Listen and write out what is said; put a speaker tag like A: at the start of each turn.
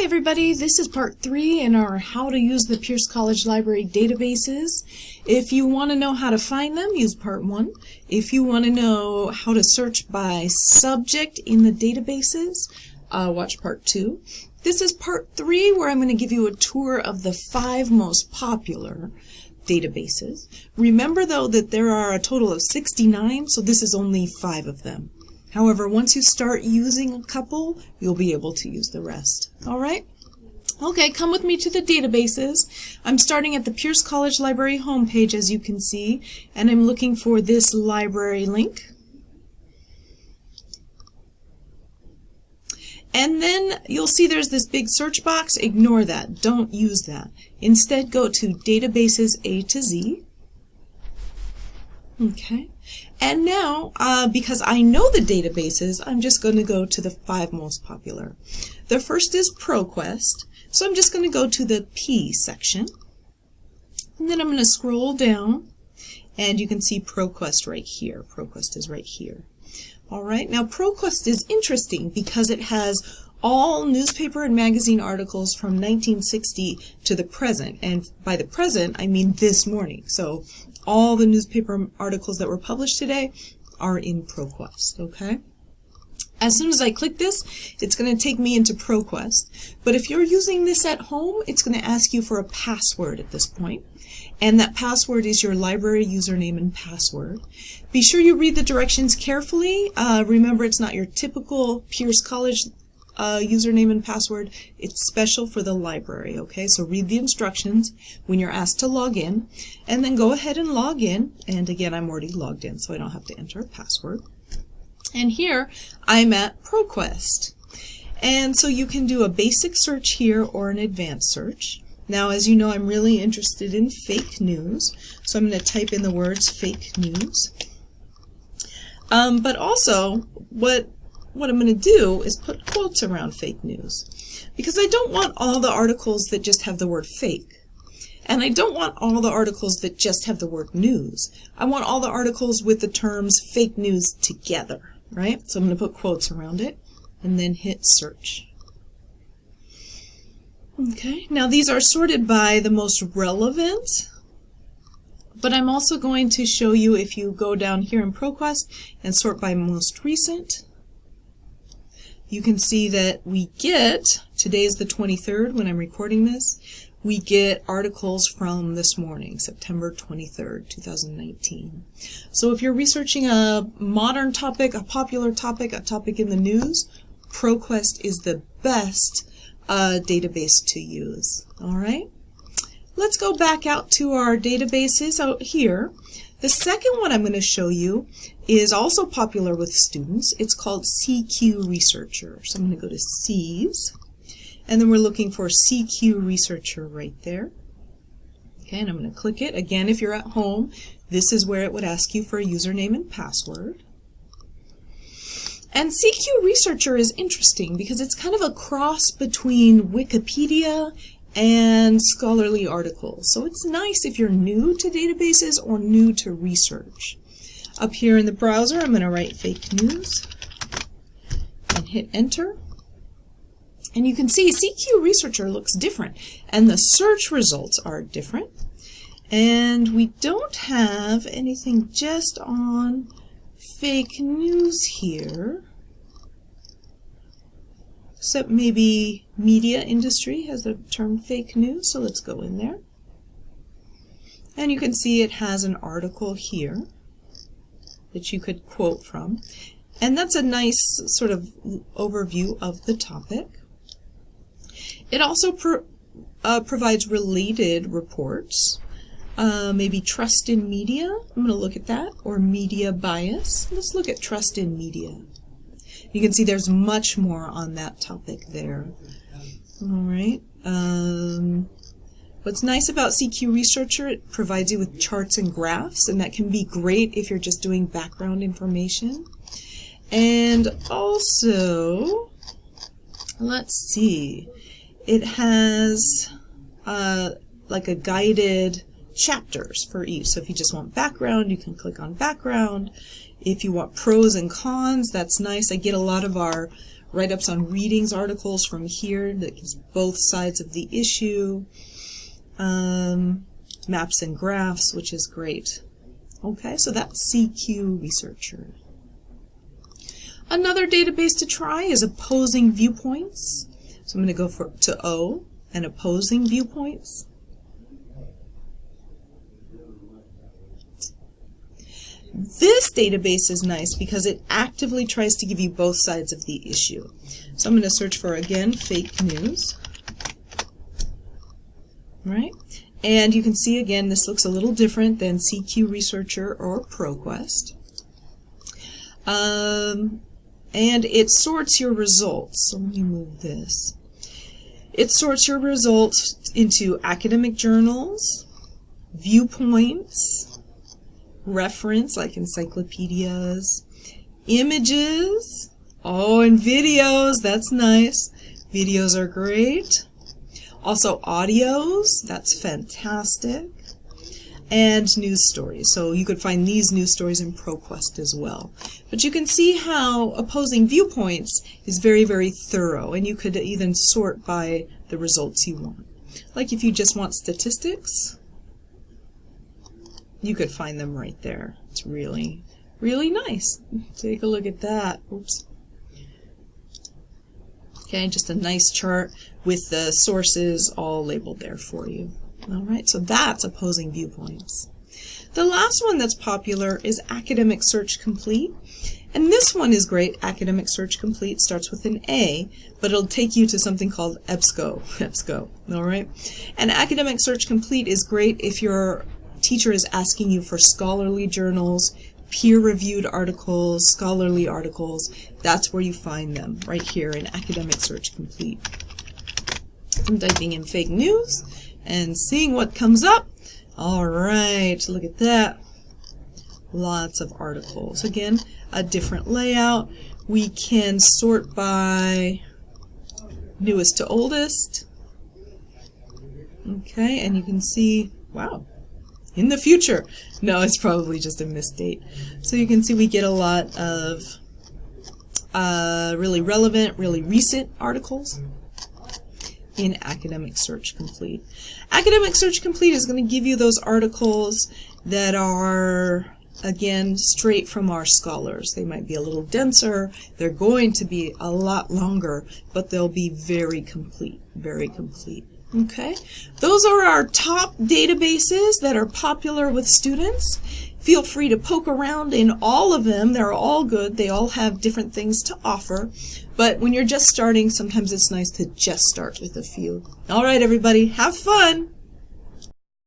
A: everybody, this is part 3 in our How to Use the Pierce College Library databases. If you want to know how to find them, use part 1. If you want to know how to search by subject in the databases, watch part 2. This is part 3 where I'm going to give you a tour of the 5 most popular databases. Remember though that there are a total of 69, so this is only 5 of them. However, once you start using a couple, you'll be able to use the rest. All right? Okay, come with me to the databases. I'm starting at the Pierce College Library homepage, as you can see, and I'm looking for this library link. And then you'll see there's this big search box. Ignore that. Don't use that. Instead, go to Databases A to Z. Okay. And now, because I know the databases, I'm just going to go to the 5 most popular. The first is Proqest, so I'm just going to go to the P section. And then I'm going to scroll down, and you can see Proqest right here. Proqest is right here. All right, now Proqest is interesting because it has all newspaper and magazine articles from 1960 to the present. And by the present, I mean this morning. So all the newspaper articles that were published today are in Proqest, okay? As soon as I click this, it's going to take me into Proqest. But if you're using this at home, it's going to ask you for a password at this point. And that password is your library username and password. Be sure you read the directions carefully. Remember, it's not your typical Pierce College username and password. It's special for the library, okay? So read the instructions when you're asked to log in, and then go ahead and log in. And again, I'm already logged in, so I don't have to enter a password. And here, I'm at Proqest. And so you can do a basic search here or an advanced search. Now, as you know, I'm really interested in fake news, so I'm going to type in the words fake news. But also, what I'm going to do is put quotes around fake news, because I don't want all the articles that just have the word fake. And I don't want all the articles that just have the word news. I want all the articles with the terms fake news together, right? So I'm going to put quotes around it and then hit search. Okay, now these are sorted by the most relevant, but I'm also going to show you if you go down here in Proqest and sort by most recent, you can see that we get, today is the 23rd when I'm recording this, we get articles from this morning, September 23rd, 2019. So if you're researching a modern topic, a popular topic, a topic in the news, Proqest is the best database to use. All right, let's go back out to our databases out here. The second one I'm going to show you is also popular with students. It's called CQ Researcher. So I'm going to go to C's, and then we're looking for CQ Researcher right there. Okay, and I'm going to click it. Again, if you're at home, this is where it would ask you for a username and password. And CQ Researcher is interesting because it's kind of a cross between Wikipedia and scholarly articles. So it's nice if you're new to databases or new to research. Up here in the browser, I'm going to write fake news and hit enter. And you can see CQ Researcher looks different, and the search results are different. And we don't have anything just on fake news here, except maybe media industry has the term fake news, so let's go in there. And you can see it has an article here that you could quote from, and that's a nice sort of overview of the topic. It also provides related reports. Maybe trust in media, I'm going to look at that, or media bias. Let's look at trust in media. You can see there's much more on that topic there. All right. What's nice about CQ Researcher, it provides you with charts and graphs, and that can be great if you're just doing background information. And also, let's see, it has like a guided chapters for each. So if you just want background, you can click on background. If you want pros and cons, that's nice. I get a lot of our write-ups on readings articles from here that gives both sides of the issue. Maps and graphs, which is great. Okay, so that's CQ Researcher. Another database to try is Opposing Viewpoints. So I'm going to go to O and Opposing Viewpoints. This database is nice because it actively tries to give you both sides of the issue. So I'm going to search for, again, fake news. Right? And you can see, again, this looks a little different than CQ Researcher or Proqest. And it sorts your results. So let me move this. It sorts your results into academic journals, viewpoints, reference, like encyclopedias, images, and videos. That's nice. Videos are great. Also audios, that's fantastic. And news stories. So you could find these news stories in Proqest as well. But you can see how Opposing Viewpoints is very, very thorough, and you could even sort by the results you want. Like if you just want statistics, you could find them right there. It's really, really nice. Take a look at that. Oops. Okay, just a nice chart with the sources all labeled there for you. All right, so that's Opposing Viewpoints. The last one that's popular is Academic Search Complete. And this one is great. Academic Search Complete starts with an A, but it'll take you to something called EBSCO. All right? And Academic Search Complete is great if your teacher is asking you for scholarly journals, peer-reviewed articles, scholarly articles. That's where you find them, right here in Academic Search Complete. I'm typing in fake news and seeing what comes up. All right, look at that. Lots of articles. Again, a different layout. We can sort by newest to oldest. Okay, and you can see, wow, in the future. No, it's probably just a misdate. So you can see we get a lot of really relevant, really recent articles in Academic Search Complete. Academic Search Complete is going to give you those articles that are, again, straight from our scholars. They might be a little denser, they're going to be a lot longer, but they'll be very complete, very complete. Okay, those are our top databases that are popular with students. Feel free to poke around in all of them. They're all good. They all have different things to offer. But when you're just starting, sometimes it's nice to just start with a few. All right, everybody, have fun.